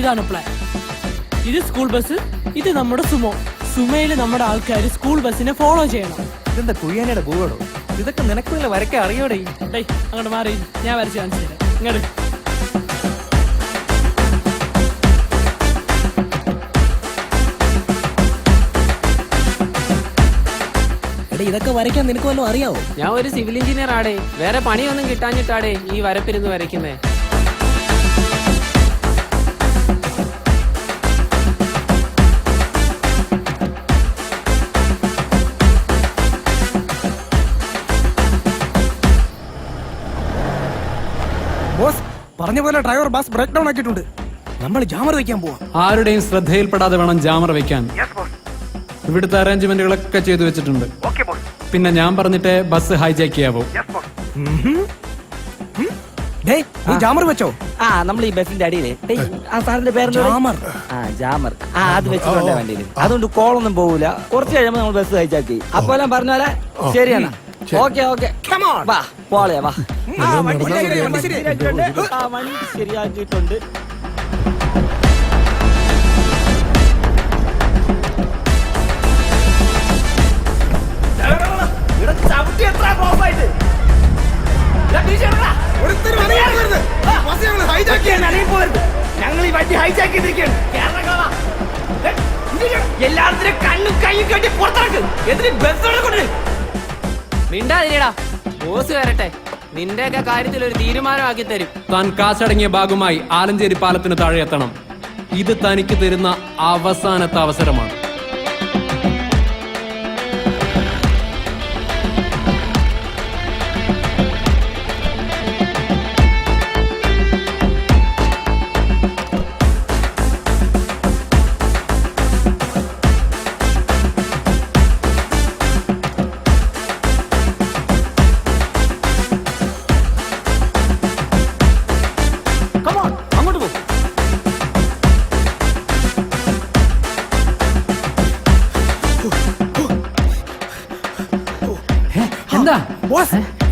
ഇതാണ് പ്ലാൻ. ഇത് school bus, ഇത് നമ്മുടെ സുമോ. സുമയില് നമ്മുടെ ആൾക്കാർ സ്കൂൾ ബസ്സിനെ ഫോളോ ചെയ്യണം. ഇതെന്താ കുയ്യാനയുടെ കൂടോ? ഇതൊക്കെ നിനക്കുള്ള വരയ്ക്കാൻ അറിയോടെ? അങ്ങോട്ട് മാറി, ഞാൻ വരച്ച് കാണിച്ചു തരാം. ഇങ്ങോട്ട് ഇതൊക്കെ വരയ്ക്കാൻ നിനക്ക് വല്ലതും അറിയാവോ? ഞാൻ ഒരു സിവിൽ എഞ്ചിനീയർ ആടേ, വേറെ പണിയൊന്നും കിട്ടാഞ്ഞിട്ടാടേ ഈ വരപ്പിരുന്ന് വരയ്ക്കുന്നേ. ബോസ് പറഞ്ഞ പോലെ ഡ്രൈവർ ബസ് ബ്രേക്ക് ഡൗൺ ആക്കിയിട്ടുണ്ട്. നമ്മൾ ജാമർ വെക്കാൻ പോവാ. ആരുടെയും ശ്രദ്ധയിൽപ്പെടാതെ വേണം ജാമർ വെക്കാൻ. ഇവിടുത്തെ അറേഞ്ച്മെന്റുകളൊക്കെ ചെയ്തു വെച്ചിട്ടുണ്ട്. പിന്നെ ഞാൻ പറഞ്ഞിട്ട് ബസ് ഹൈജാക്ക് ചെയ്യാവോ? ജാമർ വെച്ചോ? നമ്മൾ ഈ ബസിന്റെ അടിയില് ആ സാറിന്റെ പേര് ജാമർ അത് വെച്ചിട്ടുണ്ട് വണ്ടിയില്. അതുകൊണ്ട് കോളൊന്നും പോകൂല. കുറച്ച് കഴിയുമ്പോ നമ്മൾ ബസ് ഹൈജാക്കി. അപ്പൊ എല്ലാം പറഞ്ഞ പോലെ ശരിയാണ്. ഓക്കെ വാ പോളെ വാ. വണ്ടി ശരിയാക്കിയിട്ടുണ്ട്. ഞങ്ങൾ ഈ വണ്ടി ഹൈജാക്ക് ചെയ്തിരിക്കുകയാണ്. എല്ലാത്തിനും കണ്ണും കൈയും കെട്ടി പുറത്താക്ക്. എന്നിട്ട് ബസ് കൊണ്ട് മിണ്ടാതിരിടാ, ബോസ് വരട്ടെ. നിന്റെയൊക്കെ കാര്യത്തിൽ ഒരു തീരുമാനമാക്കി തരും. താൻ കാശടങ്ങിയ ഭാഗമായി ആലഞ്ചേരി പാലത്തിന് താഴെ എത്തണം. ഇത് തനിക്ക് തരുന്ന അവസാനത്തെ അവസരമാണ്.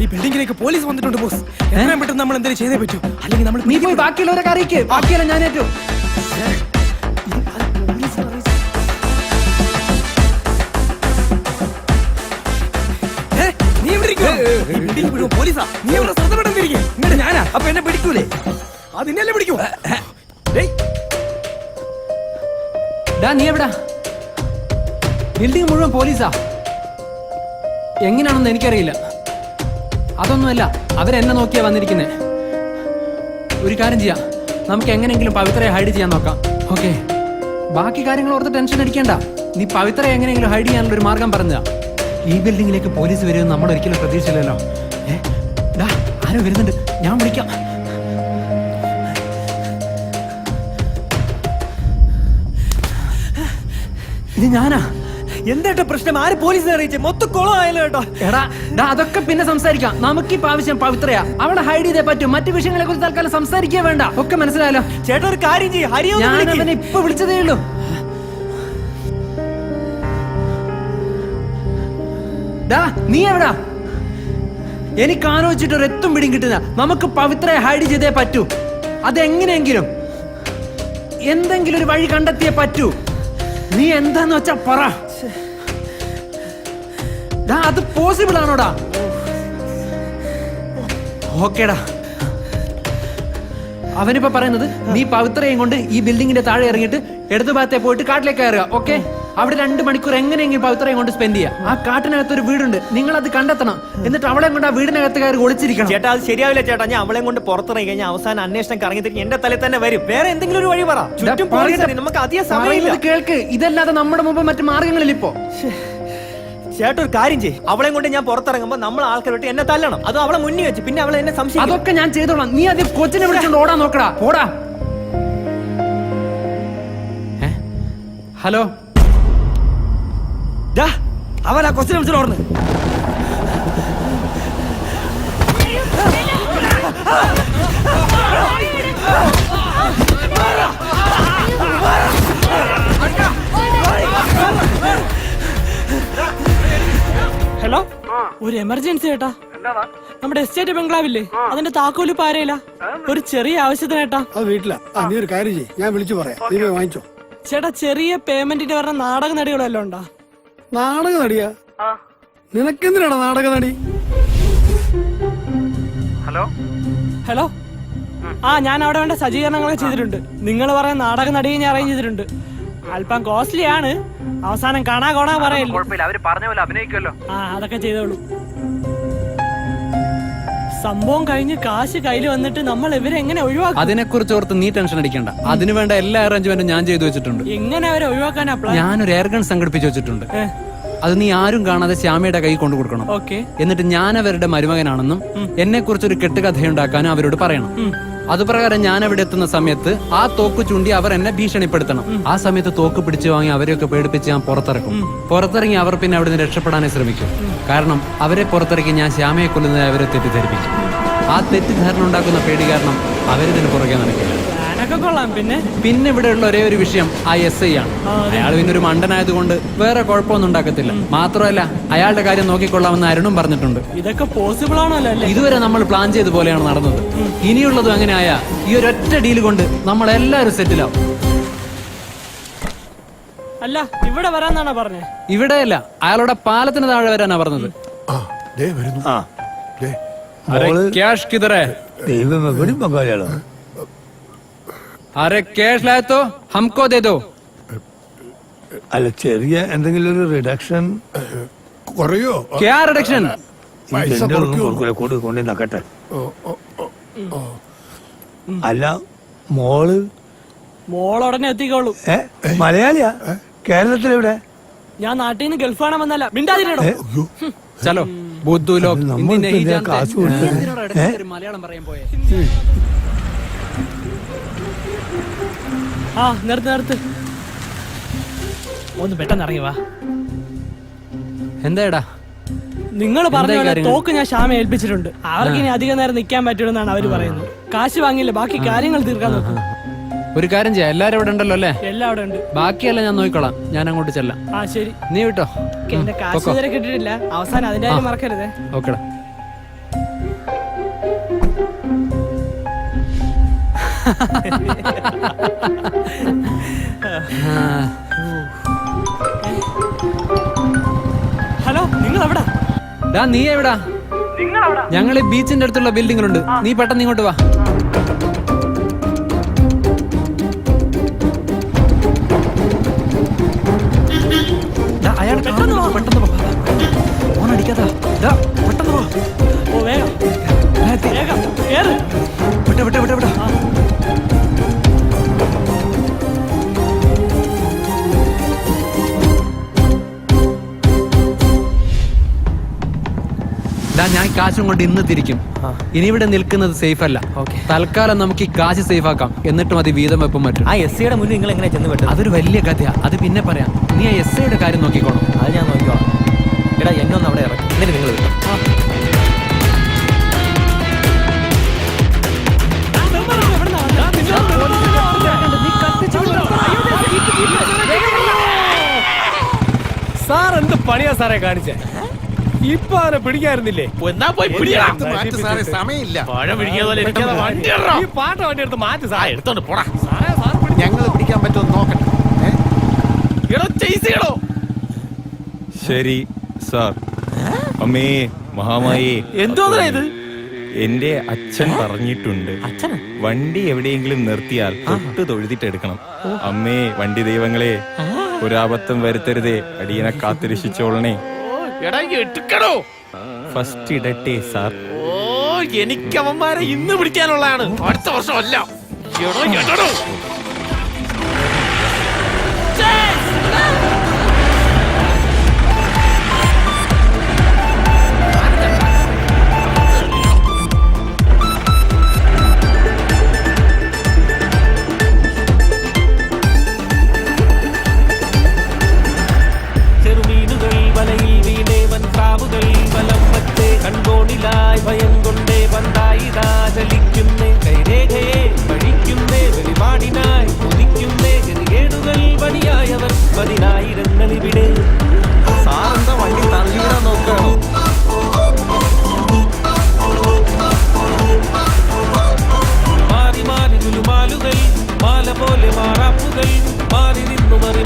ഈ ബിൽഡിംഗിലേക്ക് പോലീസ് വന്നിട്ടുണ്ട് ബോസ്. എത്രയും പെട്ടെന്ന് നമ്മൾ എന്തെങ്കിലും ചെയ്തേ പറ്റൂ, അല്ലെങ്കിൽ നമ്മൾ നീ പോയി ബാക്കിയുള്ളവരെ അറിയിക്ക്. ബാക്കിയല്ല ഞാൻ ഏറ്റു. പോലീസാ, നീ ഇവിടെ ശ്രദ്ധ പെട്ടെന്നിരിക്കും. ഇങ്ങോട്ട് ഞാനാ, അപ്പൊ എന്നെ പിടിക്കൂലേ? അതിനെല്ലാം പിടിക്കൂ. നീ എവിടാ? ബിൽഡിംഗ് മുഴുവൻ പോലീസാ. എങ്ങനെയാണെന്ന് എനിക്കറിയില്ല. അതൊന്നുമല്ല, അവരെന്നെ നോക്കിയാ വന്നിരിക്കുന്നേ. ഒരു കാര്യം ചെയ്യാം, നമുക്ക് എങ്ങനെയെങ്കിലും പവിത്രയെ ഹൈഡ് ചെയ്യാൻ നോക്കാം. ഓക്കെ, ബാക്കി കാര്യങ്ങൾ ഓർത്ത് ടെൻഷൻ അടിക്കേണ്ട. നീ പവിത്രയെ എങ്ങനെയെങ്കിലും ഹൈഡ് ചെയ്യാനുള്ള ഒരു മാർഗം പറഞ്ഞതാ. ഈ ബിൽഡിങ്ങിലേക്ക് പോലീസ് വരുമെന്ന് നമ്മൾ ഒരിക്കലും പ്രതീക്ഷിച്ചില്ലല്ലോ. ആരോ വരുന്നുണ്ട്, ഞാൻ വിളിക്കാം. ഇത് ഞാനാ. എന്താ പ്രശ്നം? ആര് പോലീസിനെ അറിയിച്ചേ? മൊത്തം കുളമായല്ലോ കേട്ടോ. എടാ അതൊക്കെ പിന്നെ സംസാരിക്കാം. നമുക്കിപ്പോ ആവശ്യം പവിത്രയാ. അവളെ ഹൈഡ് ചെയ്തേ പറ്റും. മറ്റു വിഷയങ്ങളെ കുറിച്ച് തൽക്കാലം സംസാരിക്കേ വേണ്ട. ഒക്കെ മനസ്സിലായല്ലോ. ചേട്ടാ ഒരു കാര്യം ചെയ്യും, ഞാൻ അവനെ ഇപ്പൊ വിളിച്ചതേ ഉള്ളൂ. നീ എവിടാ? എനിക്ക് ആലോചിച്ചിട്ട് ഒരെത്തും പിടിയും കിട്ടുന്ന. നമുക്ക് പവിത്രയെ ഹൈഡ് ചെയ്തേ പറ്റൂ. അതെങ്ങനെയെങ്കിലും എന്തെങ്കിലും ഒരു വഴി കണ്ടെത്തിയേ പറ്റൂ. നീ എന്താന്ന് വെച്ചാ പറ. അത് പോസിബിൾ ആണോടാ? ഓക്കേടാ. അവനിപ്പോ പറയുന്നത് നീ പവിത്രയും കൊണ്ട് ഈ ബിൽഡിങ്ങിന്റെ താഴെ ഇറങ്ങിയിട്ട് ഇടതുഭാഗത്തെ പോയിട്ട് കാട്ടിലേക്ക് കയറുക. ഓക്കെ, അവിടെ 2 മണിക്കൂർ എങ്ങനെയെങ്കിലും പവിത്രയും കൊണ്ട് സ്പെൻഡ് ചെയ്യാം. ആ കാട്ടിനകത്തൊരു വീടുണ്ട്, നിങ്ങൾ അത് കണ്ടെത്തണം. എന്നിട്ട് അവളെ കൊണ്ട് ആ വീടിനകത്ത് കയറി ഒളിച്ചിരിക്കണം. ചേട്ടാ അത് ശരിയാവില്ല ചേട്ടാ. ഞാൻ അവളെ കൊണ്ട് പുറത്തിറങ്ങി കഴിഞ്ഞാൽ അവസാനം അന്വേഷണം കറങ്ങി തിരിഞ്ഞ് എന്റെ തലയിൽ തന്നെ വരും. വേറെ എന്തെങ്കിലും ഒരു വഴി പറ. ചുറ്റും നമുക്ക് അധികം സമയമില്ല. കേൾക്ക്, ഇതല്ലാതെ നമ്മുടെ മുമ്പ് മറ്റു മാർഗങ്ങളിൽ ഇപ്പോ. ചേട്ടാ ഒരു കാര്യം ചെയ്യും, അവളെ കൊണ്ട് ഞാൻ പുറത്തിറങ്ങുമ്പോ നമ്മൾ ആൾക്കാരോട്ട് എന്നെ തല്ലണം. അത് അവളെ മുന്നിൽ വെച്ച് പിന്നെ അവളെ എന്നെ സംശയം. അതൊക്കെ ഞാൻ ചെയ്തോളാം. നീ ആദ്യം കൊച്ചിനെ വിളിച്ചോണ്ട് ഓടാൻ നോക്കടാ. ഓടാ. ഹലോ, അവനാ കൊച്ചിനെ വിളിച്ചോണ്ട് ഓടുന്നു. ഹലോ, ഒരു എമർജൻസി ചേട്ടാ. നമ്മുടെ എസ്റ്റേറ്റ് ബംഗ്ലാവില്ലേ അതിന്റെ താക്കോല് പാരയില്ല. ഒരു ചെറിയ ആവശ്യത്തിനേട്ടാ. അത് വീട്ടിലാ. നീ ഒരു കാര്യം ചെയ്യ്, ഞാൻ വിളിച്ചു പറയാം, നീ പോയി വാങ്ങിച്ചോ. ചേട്ടാ ചെറിയ പേയ്മെന്റിന് പറഞ്ഞ നാടക നടികളെല്ലാം ഉണ്ടാ. നാടക നടിയാ? നിനക്കെന്തിനാണ് നാടക നടി? ഹലോ, ഞാൻ അവിടെ വേണ്ട സജ്ജീകരണങ്ങളൊക്കെ ചെയ്തിട്ടുണ്ട്. നിങ്ങൾ പറയാൻ നാടക നടിയെ ഞാൻ അറേഞ്ച് ചെയ്തിട്ടുണ്ട്. അല്പം കോസ്റ്റ്ലി ആണ്. അവസാനം കാണാ പറയല്ലോ. അതൊക്കെ ചെയ്തോളൂ. സംഭവം കഴിഞ്ഞ് കാശ് കയ്യിൽ വന്നിട്ട് നമ്മൾ ഇവരെ എങ്ങനെ ഒഴിവാക്കും? അതിനെ കുറിച്ച് ഓർത്ത് നീ ടെൻഷൻ അടിക്കണ്ട. അതിനു വേണ്ട എല്ലാ അറേഞ്ച്മെന്റും ഞാൻ ചെയ്തു വെച്ചിട്ടുണ്ട്. എങ്ങനെ അവരെ ഒഴിവാക്കാനാ പ്ലാൻ? ഞാനൊരു എയർഗൺ സംഘടിപ്പിച്ചു വെച്ചിട്ടുണ്ട്. അത് നീ ആരും കാണാതെ ശ്യാമയുടെ കൈ കൊണ്ടു കൊടുക്കണം. ഓക്കെ. എന്നിട്ട് ഞാൻ അവരുടെ മരുമകനാണെന്നും എന്നെ കുറിച്ചൊരു കെട്ടുകഥയുണ്ടാക്കാനും അവരോട് പറയണം. അതുപ്രകാരം ഞാൻ അവിടെ എത്തുന്ന സമയത്ത് ആ തോക്ക് ചൂണ്ടി അവർ എന്നെ ഭീഷണിപ്പെടുത്തണം. ആ സമയത്ത് തോക്ക് പിടിച്ചു വാങ്ങി അവരെയൊക്കെ പേടിപ്പിച്ച് ഞാൻ പുറത്തിറക്കും. പുറത്തിറങ്ങി അവർ പിന്നെ അവിടെ നിന്ന് രക്ഷപ്പെടാനേ ശ്രമിക്കും. കാരണം അവരെ പുറത്തിറക്കി ഞാൻ ശ്യാമയെ കൊല്ലുന്നത് അവരെ തെറ്റിദ്ധരിപ്പിക്കും. ആ തെറ്റിദ്ധാരണ ഉണ്ടാക്കുന്ന പേടി കാരണം അവരിതിന് പുറകെ നടക്കില്ല. പിന്നെ ഇവിടെയുള്ള ഒരേ ഒരു വിഷയം ആ SI ആണ്. അയാൾ പിന്നെ ഒരു മണ്ടനായതുകൊണ്ട് വേറെ കുഴപ്പമൊന്നും ഉണ്ടാക്കത്തില്ല. മാത്രമല്ല അയാളുടെ കാര്യം നോക്കിക്കൊള്ളാമെന്ന് അരുണും പറഞ്ഞിട്ടുണ്ട്. ഇതൊക്കെ പോസിബിൾ ആണോ? ഇതുവരെ നമ്മൾ പ്ലാൻ ചെയ്ത പോലെയാണ് നടന്നത്. ഇനിയുള്ളതും അങ്ങനെ ആയ ഈ ഒരൊറ്റ ഡീൽ കൊണ്ട് നമ്മൾ എല്ലാവരും സെറ്റിലാവും. അല്ല, ഇവിടെ വരാന്നാണോ പറഞ്ഞേ? ഇവിടെയല്ല, അയാളുടെ പാലത്തിന് താഴെ വരാനാ പറഞ്ഞത്. ക്യാഷ് കിതറേ? അരെ ക്യാഷ് ലായ തോ ഹംകോ ദേ ദോ. അല്ല, ചെറിയ എന്തെങ്കിലും ഒരു റിഡക്ഷൻ കുറയോ? ക്യാ റിഡക്ഷൻ? കൊണ്ടു നക്കട്ടെ. അല്ല, മോളുടനെ എത്തിക്കോളൂ. മലയാളിയാ? കേരളത്തിലെവിടെ? ഞാൻ നാട്ടിൽ നിന്ന് ഗൾഫ് കാണാൻ വന്നല്ല. മിണ്ടാതിരോ. ചലോ ബുദ്ധു ലോഗ് ഹിന്ദി नहीं जानते. കാശ് കൊടുത്ത് മലയാളം പറയാൻ പോയെ. നിർത്ത്. ഒന്ന് പെട്ടെന്ന് ഇറങ്ങി വാ. എന്താടാ? നിങ്ങൾ പറഞ്ഞ തോക്ക് ഞാൻ ശ്യാമ ഏൽപ്പിച്ചിട്ടുണ്ട്. അവർക്ക് ഇനി അധികം നേരം നിൽക്കാൻ പറ്റുമെന്നാണ് അവര് പറയുന്നത്. കാശ് വാങ്ങിയില്ല, ബാക്കി കാര്യങ്ങൾ തീർക്കാൻ നോക്കും. ഒരു കാര്യം ചെയ്യാം, എല്ലാരും ഇവിടെ ഉണ്ടല്ലോ അല്ലേ? എല്ലാം അവിടെ ഉണ്ട്. ബാക്കിയെല്ലാം ഞാൻ നോക്കിക്കോളാം. ഞാൻ അങ്ങോട്ട് ചെല്ലാം. ശരി, നീ വിട്ടോ. എന്റെ കാശ് ഇതുവരെ കിട്ടിയിട്ടില്ല. അവസാനം അതിന്റെ കാര്യം മറക്കരുതേ. ഓക്കെടാ. ഹലോ, നിങ്ങൾ എവിടാ? നീ എവിടാ? ഞങ്ങൾ ഈ ബീച്ചിന്റെ അടുത്തുള്ള ബിൽഡിങ്ങിലുണ്ട്. നീ പെട്ടെന്ന് ഇങ്ങോട്ട് വാ. അയാൾ പെട്ടെന്ന് വാ. ഓണടിക്കാതാ. പെട്ടെന്ന് വാ. വേഗം കേറ്. വിട്ട. ഞാൻ കാശും കൊണ്ട് ഇന്ന് തിരിക്കും. ഇനി ഇവിടെ നിൽക്കുന്നത് സേഫ് അല്ല. തൽക്കാലം നമുക്ക് ഈ കാശ് സേഫ് ആക്കാം. എന്നിട്ട് മതി വീതം വെപ്പം പറ്റും. ആ SIയുടെ മുന്നിൽ നിങ്ങൾ എങ്ങനെ ചെന്ന് പെട്ടത്? അതൊരു വലിയ കഥയാ. അത് പിന്നെ പറയാം. നീ ആ SIയുടെ കാര്യം നോക്കിക്കോണം. അത് ഞാൻ നോക്കിക്കോളാം. എടാ, എന്നൊന്ന് അവിടെ ഇറക്കി, എന്നിട്ട് നിങ്ങൾ വരും. സാർ എന്ത് പണിയാ സാറേ കാണിച്ചേ? ഇപ്പൊ അവനെ പിടിക്കായിരുന്നില്ലേ? സമയമില്ല. ഈ പാട്ട വണ്ടി എടുത്ത് മാറ്റി സാറേ. എടുത്തോണ്ട് പോടാ. ഞങ്ങൾ പിടിക്കാൻ പറ്റുമെന്ന് നോക്കട്ടെ. ശരി സാർ. അമ്മേ മഹാമായി, എന്തോന്നാ ഇത്? എന്റെ അച്ഛൻ പറഞ്ഞിട്ടുണ്ട്, വണ്ടി എവിടെയെങ്കിലും നിർത്തിയാൽ തൊട്ട് തൊഴുതിട്ട് എടുക്കണം. അമ്മേ വണ്ടി ദൈവങ്ങളെ, ഒരാപത്തും വരുത്തരുതേ. അടിയനെ കാത്തുരക്ഷിച്ചോളണേ. ഫസ്റ്റ് ഇടട്ടെ സാർ. എനിക്ക് അവന്മാരെ ഇന്ന് പിടിക്കാനുള്ളതാണ്, അടുത്ത വർഷമല്ല. ചെറുമീനുകൾ വലയിൽ വീണേവൻ പ്രാവുകൾ വലം വച്ചേ കൺകോണിലായി ഭയം കൊണ്ടേ പന്തായിതാ ചലിക്കുന്നേ കൈരേഖയെ പഴിക്കുന്നേ വെളിപാടിനായി കാലുകൾ മാറി നിന്നു മറി